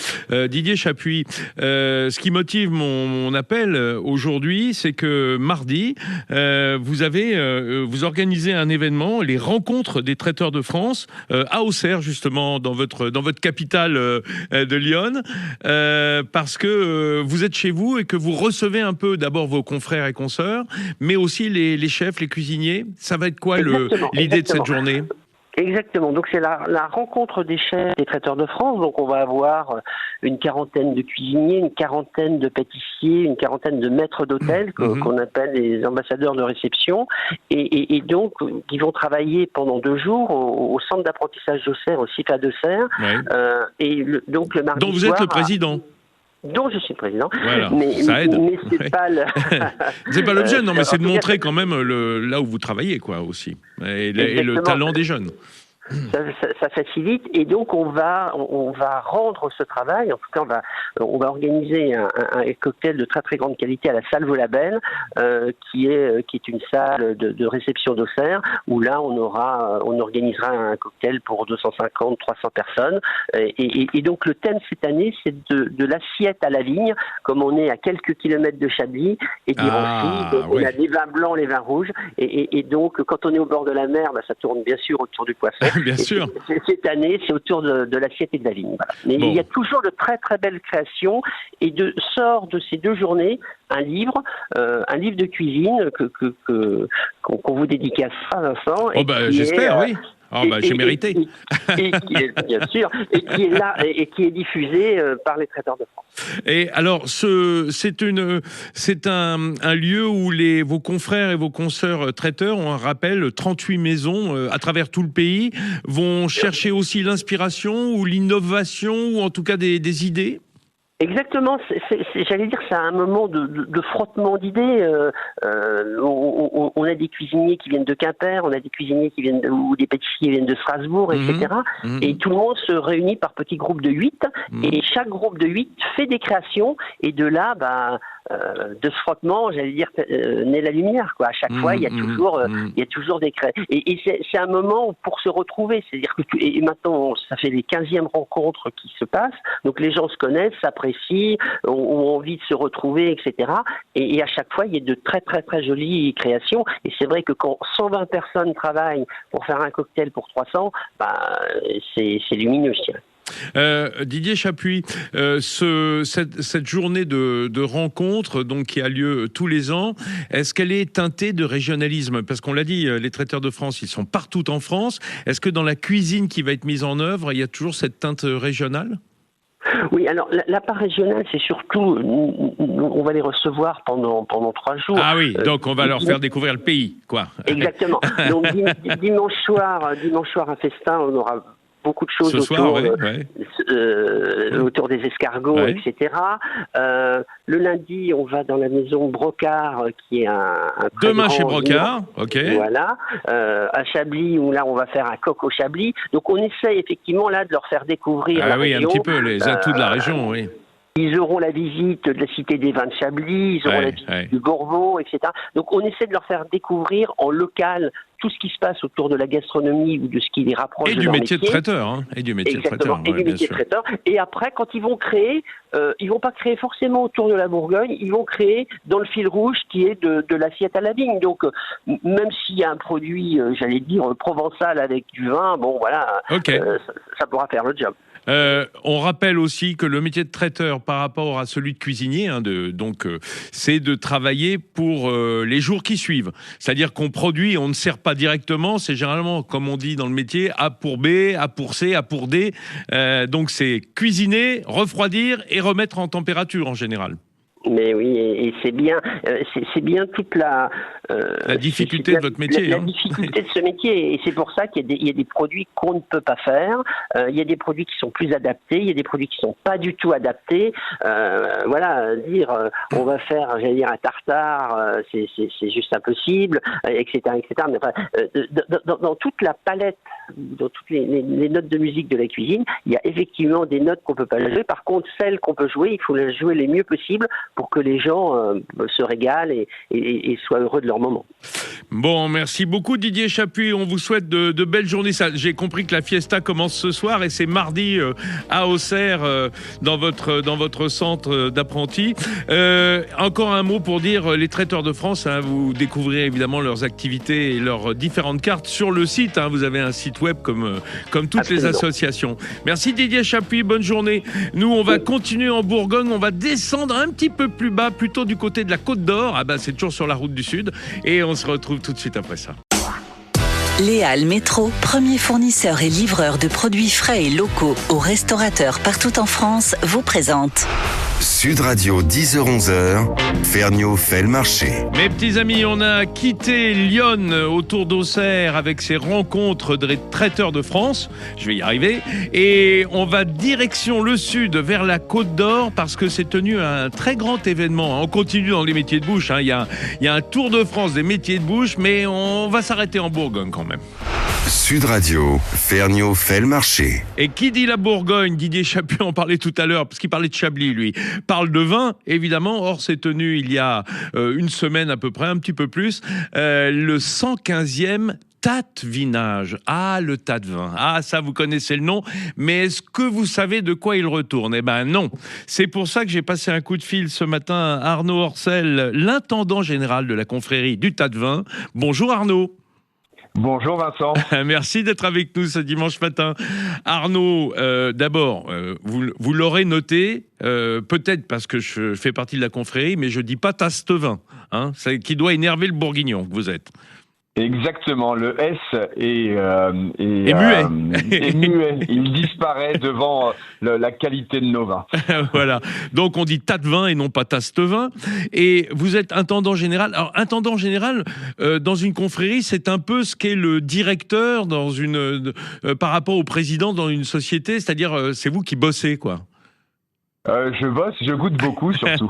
Didier Chapuis, ce qui motive mon appel aujourd'hui, c'est que mardi, vous organisez un événement, les rencontres des traiteurs de France, à Auxerre, justement, dans votre capitale de Lyon, parce que vous êtes chez vous et que vous recevez un peu d'abord vos confrères et consoeurs, mais aussi les chefs, les cuisiniers. Ça va être quoi l'idée de cette journée ? Exactement. Donc c'est la rencontre des chefs des traiteurs de France. Donc on va avoir une quarantaine de cuisiniers, une quarantaine de pâtissiers, une quarantaine de maîtres d'hôtel qu'on appelle les ambassadeurs de réception, et donc qui vont travailler pendant 2 jours au centre d'apprentissage d'Auxerre, au CIFA d'Auxerre. Et donc le mardi dont vous êtes le président. Dont je suis le président. Voilà, ça aide. Mais c'est pas le... c'est pas l'objet, non, mais c'est de montrer quand même là où vous travaillez, quoi, aussi. Et le talent des jeunes. Ça facilite, et donc on va rendre ce travail. En tout cas, on va organiser un cocktail de très très grande qualité à la salle Vaulabelle, qui est une salle de réception d'Auxerre, où là on organisera un cocktail pour 250-300 personnes. Et donc le thème cette année, c'est de l'assiette à la vigne, comme on est à quelques kilomètres de Chablis et d'Irancy, donc on a les vins blancs, les vins rouges, et donc quand on est au bord de la mer, ça tourne bien sûr autour du poisson. Bien sûr. Cette année, c'est autour de l'assiette et de la vigne. Voilà. Mais il y a toujours de très très belles créations, et sort de ces 2 journées un livre de cuisine qu'on vous dédicacera, Vincent. J'espère, oui. J'ai mérité. Bien sûr, et qui est là et qui est diffusé par les traiteurs de France. Et alors, c'est un lieu où vos confrères et vos consoeurs traiteurs, on rappelle, 38 maisons à travers tout le pays, vont chercher aussi l'inspiration ou l'innovation, ou en tout cas des idées. Exactement, j'allais dire, c'est un moment de frottement d'idées. On a des cuisiniers qui viennent de Quimper, on a des cuisiniers ou des pâtissiers qui viennent de Strasbourg, etc. Et tout le monde se réunit par petits groupes de 8, et chaque groupe de 8 fait des créations, et de là, de ce frottement, j'allais dire, naît la lumière, quoi. À chaque fois, il y a toujours des créations. Et c'est un moment pour se retrouver. C'est-à-dire que et maintenant, ça fait les 15e rencontres qui se passent. Donc les gens se connaissent, s'apprécient, ont envie de se retrouver, etc. Et à chaque fois, il y a de très très très jolies créations. Et c'est vrai que quand 120 personnes travaillent pour faire un cocktail pour 300, c'est lumineux, je dirais. Didier Chapuis, cette journée de rencontre, donc, qui a lieu tous les ans, est-ce qu'elle est teintée de régionalisme? Parce qu'on l'a dit, les traiteurs de France, ils sont partout en France. Est-ce que dans la cuisine qui va être mise en œuvre, il y a toujours cette teinte régionale? Oui, alors la part régionale, c'est surtout, on va les recevoir pendant 3 jours. Ah oui, donc on va leur faire découvrir le pays, quoi. Exactement. Donc dimanche soir, un festin, on aura beaucoup de choses autour des escargots, etc. Le lundi, on va dans la maison Brocard, qui est un demain chez Brocard, ok. Voilà. À Chablis, où là, on va faire un coq au Chablis. Donc, on essaye effectivement là de leur faire découvrir la région. Un petit peu les atouts de la région, oui. Ils auront la visite de la Cité des Vins de Chablis, ils auront la visite du Bourbon, etc. Donc, on essaie de leur faire découvrir en local tout ce qui se passe autour de la gastronomie ou de ce qui les rapproche de leur métier. Et du métier de traiteur, hein. Et du métier de traiteur. Et du métier de traiteur. Et après, quand ils vont créer, ils vont pas créer forcément autour de la Bourgogne, ils vont créer dans le fil rouge qui est de l'assiette à la vigne. Donc, même s'il y a un produit, j'allais dire, provençal avec du vin, bon, voilà, ça pourra faire le job. On rappelle aussi que le métier de traiteur par rapport à celui de cuisinier, c'est de travailler pour les jours qui suivent. C'est-à-dire qu'on produit, on ne sert pas directement, c'est généralement, comme on dit dans le métier, A pour B, A pour C, A pour D. Donc c'est cuisiner, refroidir et remettre en température en général. Mais oui, et c'est bien toute la difficulté de votre métier. La difficulté de ce métier, et c'est pour ça qu'il y a des produits qu'on ne peut pas faire. Il y a des produits qui sont plus adaptés, il y a des produits qui sont pas du tout adaptés. On va faire, j'allais dire, un tartare, c'est juste impossible, etc., etc. Mais dans toute la palette, dans toutes les notes de musique de la cuisine, il y a effectivement des notes qu'on peut pas jouer. Par contre, celles qu'on peut jouer, il faut les jouer les mieux possible pour que les gens se régalent et soient heureux de leur moment. Bon, merci beaucoup Didier Chapuis, on vous souhaite de belles journées. J'ai compris que la fiesta commence ce soir et c'est mardi à Auxerre, dans votre centre d'apprentis. Encore un mot pour dire les traiteurs de France, vous découvrirez évidemment leurs activités et leurs différentes cartes sur le site. Vous avez un site web comme toutes Absolument. Les associations. Merci Didier Chapuis, bonne journée. Nous, on va continuer en Bourgogne, on va descendre un petit peu plus bas, plutôt du côté de la Côte d'Or. C'est toujours sur la route du Sud. Et on se retrouve tout de suite après ça. Léal Métro, premier fournisseur et livreur de produits frais et locaux aux restaurateurs partout en France, vous présente Sud Radio 10h-11h, Ferniaud fait le marché. Mes petits amis, on a quitté Lyon autour d'Auxerre avec ses rencontres de traiteurs de France. Je vais y arriver. Et on va direction le sud, vers la Côte d'Or, parce que c'est tenu un très grand événement. On continue dans les métiers de bouche. Il y a un Tour de France des métiers de bouche, mais on va s'arrêter en Bourgogne quand même. Sud Radio, Ferniaud fait le marché. Et qui dit la Bourgogne, Didier Chapuis en parlait tout à l'heure, parce qu'il parlait de Chablis, lui, parle de vin, évidemment. Or, c'est tenu il y a une semaine à peu près, un petit peu plus, le 115e Tatevinage. Ah, le tas de vin. Ah, ça, vous connaissez le nom. Mais est-ce que vous savez de quoi il retourne ? Eh ben non. C'est pour ça que j'ai passé un coup de fil ce matin à Arnaud Orcel, l'intendant général de la confrérie du tas de vin. Bonjour Arnaud. Bonjour Vincent. Merci d'être avec nous ce dimanche matin. Arnaud, d'abord, vous l'aurez noté, peut-être parce que je fais partie de la confrérie, mais je dis pas Tastevin, hein, qui doit énerver le bourguignon que vous êtes. Exactement, le S est muet. Est muet. Il disparaît devant la qualité de nos vins. Voilà, donc on dit Tatevin et non pas Tastevin. Et vous êtes intendant général. Alors, intendant général, dans une confrérie, c'est un peu ce qu'est le directeur par rapport au président dans une société, c'est-à-dire c'est vous qui bossez, quoi. Je bosse, je goûte beaucoup surtout.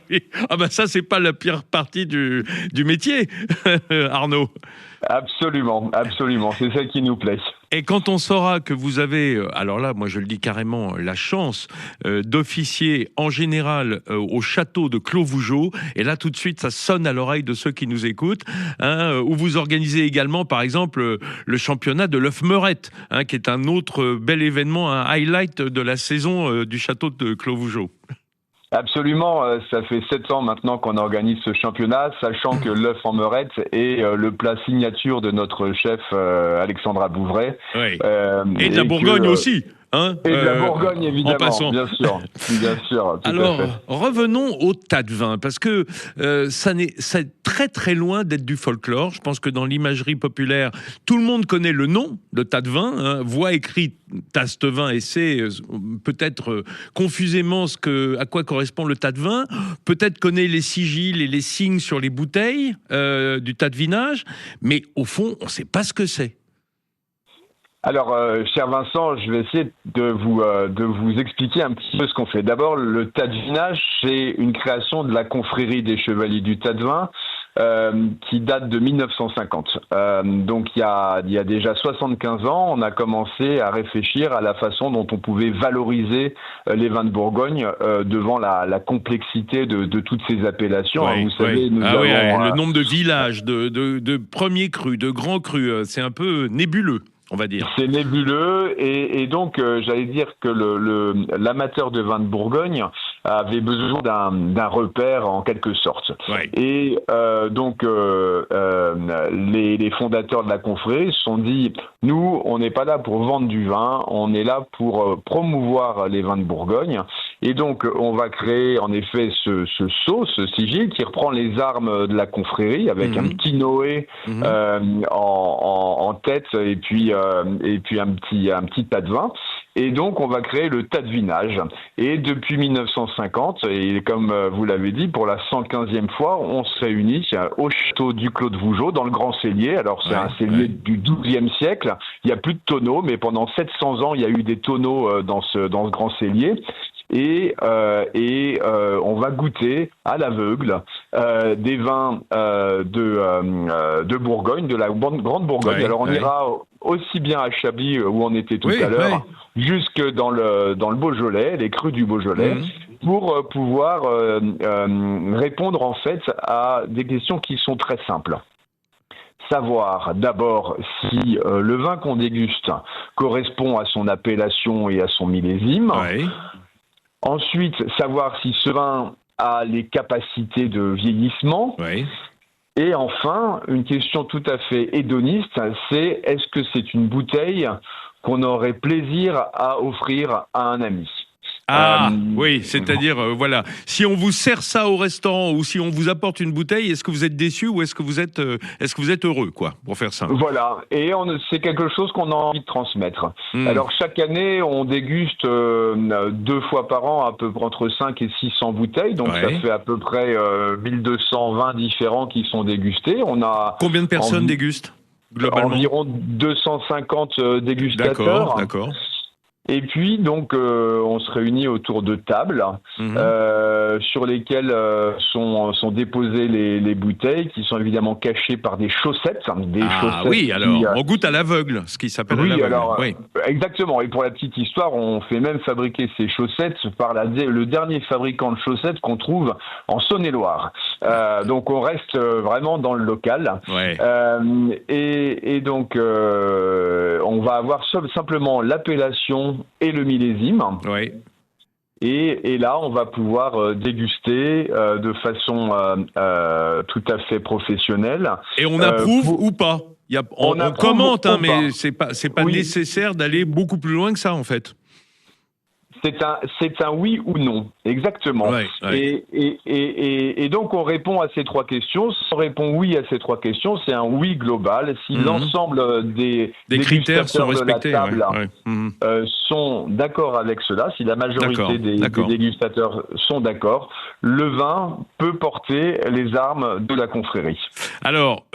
Oui. Ah ben ça, c'est pas la pire partie du métier, Arnaud. Absolument, absolument, c'est ça qui nous plaît. Et quand on saura que vous avez, alors là, moi je le dis carrément, la chance d'officier en général au château de Clos-Vougeot, et là tout de suite ça sonne à l'oreille de ceux qui nous écoutent, hein, où vous organisez également par exemple le championnat de l'œuf meurette, hein, qui est un autre bel événement, un highlight de la saison du château de Clos-Vougeot. Absolument, ça fait 7 ans maintenant qu'on organise ce championnat, sachant que l'œuf en meurette est le plat signature de notre chef Alexandra Bouvray. Oui. Et de la Bourgogne aussi. Hein, et de la Bourgogne, évidemment, en passant. bien sûr. Alors, revenons au tas de vin, parce que c'est très très loin d'être du folklore. Je pense que dans l'imagerie populaire, tout le monde connaît le nom de tas de vin, hein, voit écrit Tastevin et sait peut-être confusément à quoi correspond le tas de vin, peut-être connaît les sigils et les signes sur les bouteilles du tas de vinage, mais au fond, on ne sait pas ce que c'est. Alors, cher Vincent, je vais essayer de vous expliquer un petit peu ce qu'on fait. D'abord, le tatevinage, c'est une création de la confrérie des Chevaliers du Tatevin qui date de 1950. Donc, il y a déjà 75 ans, on a commencé à réfléchir à la façon dont on pouvait valoriser les vins de Bourgogne devant la complexité de toutes ces appellations. Oui, vous savez, nous avons le nombre de villages, de premiers crus, de grands crus, c'est un peu nébuleux. On va dire. C'est nébuleux et donc j'allais dire que l'amateur de vin de Bourgogne avait besoin d'un repère en quelque sorte. Ouais. Et donc les fondateurs de la confrérie se sont dit, nous on n'est pas là pour vendre du vin, on est là pour promouvoir les vins de Bourgogne. Et donc on va créer en effet ce sceau, ce sigil qui reprend les armes de la confrérie avec un petit Noé en tête et puis un petit tas de vin. Et donc, on va créer le tatevinage. Et depuis 1950, et comme vous l'avez dit, pour la 115e fois, on se réunit au château du Clos de Vougeot, dans le Grand Cellier. Alors, c'est un cellier du XIIe siècle. Il n'y a plus de tonneaux, mais pendant 700 ans, il y a eu des tonneaux dans ce Grand Cellier. Et on va goûter à l'aveugle des vins de Bourgogne, de la Grande Bourgogne. Ouais, alors on ira aussi bien à Chablis où on était tout à l'heure, jusque dans le Beaujolais, les crus du Beaujolais, pour pouvoir répondre en fait à des questions qui sont très simples. Savoir d'abord si le vin qu'on déguste correspond à son appellation et à son millésime. Ouais. Ensuite, savoir si ce vin a les capacités de vieillissement. Oui. Et enfin, une question tout à fait hédoniste, c'est est-ce que c'est une bouteille qu'on aurait plaisir à offrir à un ami ? Ah oui, c'est-à-dire voilà, si on vous sert ça au restaurant ou si on vous apporte une bouteille, est-ce que vous êtes déçu ou est-ce que vous êtes heureux, quoi, pour faire simple. Voilà, et c'est quelque chose qu'on a envie de transmettre. Alors chaque année, on déguste 2 fois par an à peu près entre 5 et 600 bouteilles, donc ça fait à peu près 1200 vins différents qui sont dégustés. On a combien de personnes dégustent globalement? Environ 250 dégustateurs. D'accord. Et puis, donc, on se réunit autour de tables sur lesquelles sont déposées les bouteilles, qui sont évidemment cachées par des chaussettes. Oui, alors, on goûte à l'aveugle, ce qui s'appelle à l'aveugle. Alors, exactement. Et pour la petite histoire, on fait même fabriquer ces chaussettes par le dernier fabricant de chaussettes qu'on trouve en Saône-et-Loire. Donc, on reste vraiment dans le local. Ouais. Et donc, on va avoir simplement l'appellation et le millésime. Oui. Et là, on va pouvoir déguster de façon tout à fait professionnelle. Et on approuve ou pas? On commente, mais c'est pas nécessaire d'aller beaucoup plus loin que ça, en fait. C'est un oui ou non, exactement. Et donc on répond à ces 3 questions. Si on répond oui à ces 3 questions, c'est un oui global. Si l'ensemble des critères sont respectés, de la table sont d'accord avec cela, si la majorité des dégustateurs sont d'accord, le vin peut porter les armes de la confrérie. Alors,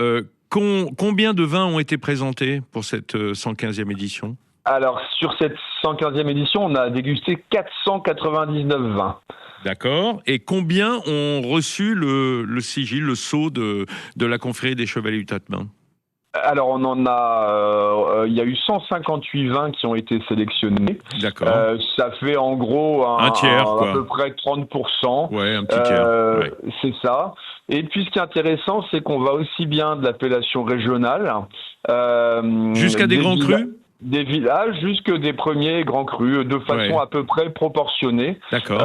combien de vins ont été présentés pour cette 115e édition ? Alors, sur cette 115e édition, on a dégusté 499 vins. D'accord. Et combien ont reçu le sigil, le sceau de la confrérie des Chevaliers du Tatemain? Alors, on en a... Il y a eu 158 vins qui ont été sélectionnés. D'accord. Ça fait en gros un tiers, quoi. À peu près 30%. Ouais, un petit tiers. C'est ça. Et puis, ce qui est intéressant, c'est qu'on va aussi bien de l'appellation régionale... jusqu'à des grands crus? Des villages jusque des premiers grands crus, de façon à peu près proportionnée. D'accord.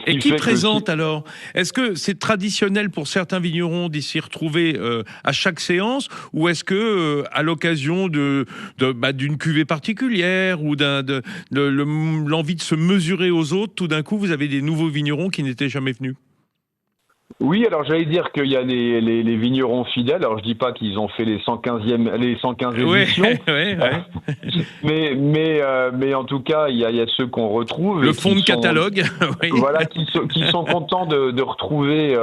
Et qui présente alors? Est-ce que c'est traditionnel pour certains vignerons d'y s'y retrouver à chaque séance, ou est-ce que à l'occasion d'une cuvée particulière ou l'envie de se mesurer aux autres, tout d'un coup vous avez des nouveaux vignerons qui n'étaient jamais venus? Oui, alors j'allais dire qu'il y a les vignerons fidèles. Alors je dis pas qu'ils ont fait les 115 éditions, mais en tout cas il y a ceux qu'on retrouve. Le fond de catalogue, voilà, qui sont contents de retrouver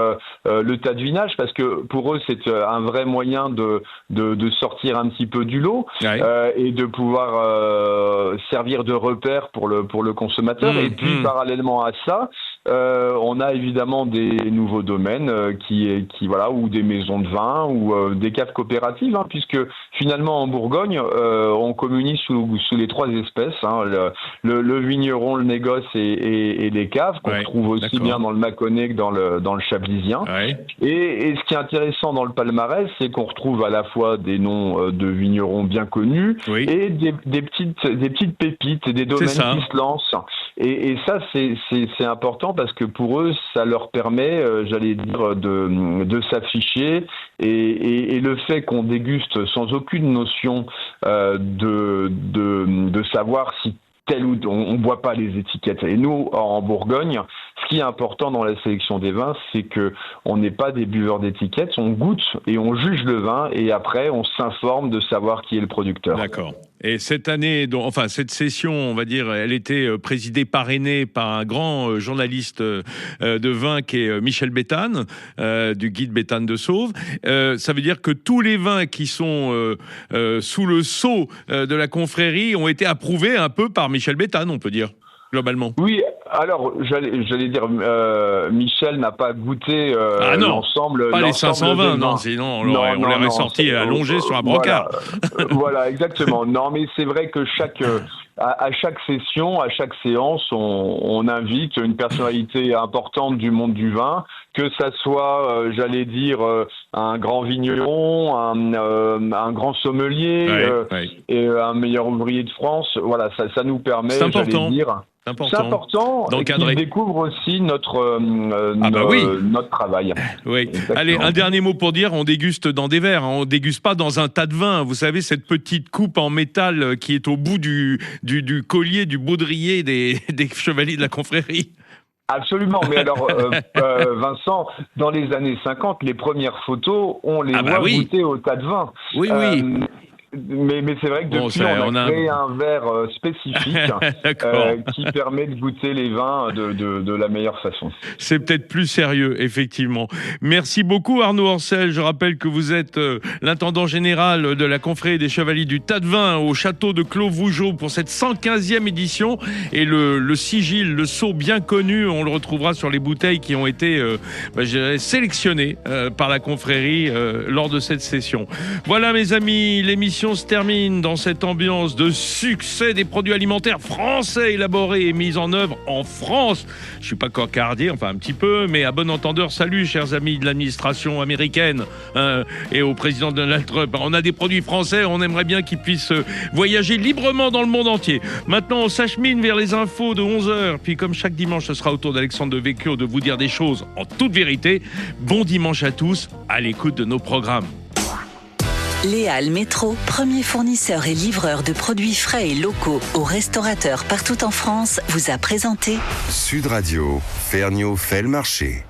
le tas de vinage, parce que pour eux c'est un vrai moyen de sortir un petit peu du lot et de pouvoir servir de repère pour le consommateur. Et puis parallèlement à ça, on a évidemment des nouveaux domaines ou des maisons de vin ou des caves coopératives, puisque finalement en Bourgogne on communie sous les 3 espèces, le vigneron, le négoce et les caves qu'on retrouve aussi bien dans le Mâconnais que dans le Chablisien. Et ce qui est intéressant dans le palmarès, c'est qu'on retrouve à la fois des noms de vignerons bien connus et des petites pépites et des domaines qui se lancent. Et ça c'est important, parce que pour eux ça leur permet, j'allais dire, de s'afficher, et le fait qu'on déguste sans aucune notion de savoir si tel ou on boit pas les étiquettes. Et nous, en Bourgogne, ce qui est important dans la sélection des vins, c'est que on n'est pas des buveurs d'étiquettes, on goûte et on juge le vin, et après on s'informe de savoir qui est le producteur. D'accord. Et cette année, cette session, on va dire, elle était présidée, parrainée par un grand journaliste de vin qui est Michel Béthane, du guide Béthane de Sauve. Ça veut dire que tous les vins qui sont sous le sceau de la confrérie ont été approuvés un peu par Michel Béthane, on peut dire, globalement. Oui, alors j'allais dire, Michel n'a pas goûté l'ensemble. Pas les 520, non, sinon on l'aurait sorti allongé sur un brocard. Voilà, exactement. Non, mais c'est vrai que à chaque session, à chaque séance, on invite une personnalité importante du monde du vin, que ça soit, j'allais dire, un grand vigneron, un grand sommelier, et un meilleur ouvrier de France. Voilà, ça nous permet, j'allais dire... C'est important qu'ils découvrent aussi notre travail. Oui. Allez, un dernier mot pour dire, on déguste dans des verres, on déguste pas dans un tas de vin. Vous savez, cette petite coupe en métal qui est au bout du du collier, du baudrier des chevaliers de la confrérie. Absolument, mais alors Vincent, dans les années 50, les premières photos, on les voit goûter au tas de vin. Oui. Mais c'est vrai que depuis, on a créé un verre spécifique qui permet de goûter les vins de la meilleure façon. C'est peut-être plus sérieux, effectivement. Merci beaucoup Arnaud Ancel. Je rappelle que vous êtes l'intendant général de la confrérie des Chevaliers du Tas de Vin au château de Clos-Vougeot pour cette 115e édition. Et le sigil, le sceau bien connu, on le retrouvera sur les bouteilles qui ont été sélectionnées par la confrérie lors de cette session. Voilà mes amis, l'émission se termine dans cette ambiance de succès des produits alimentaires français élaborés et mis en œuvre en France. Je suis pas cocardier, enfin un petit peu, mais à bon entendeur, salut chers amis de l'administration américaine et au président Donald Trump. On a des produits français, on aimerait bien qu'ils puissent voyager librement dans le monde entier. Maintenant, on s'achemine vers les infos de 11h, puis comme chaque dimanche, ce sera au tour d'Alexandre Devecchio de vous dire des choses en toute vérité. Bon dimanche à tous, à l'écoute de nos programmes. Les Halles Métro, premier fournisseur et livreur de produits frais et locaux aux restaurateurs partout en France, vous a présenté Sud Radio, Ferniaud fait le marché.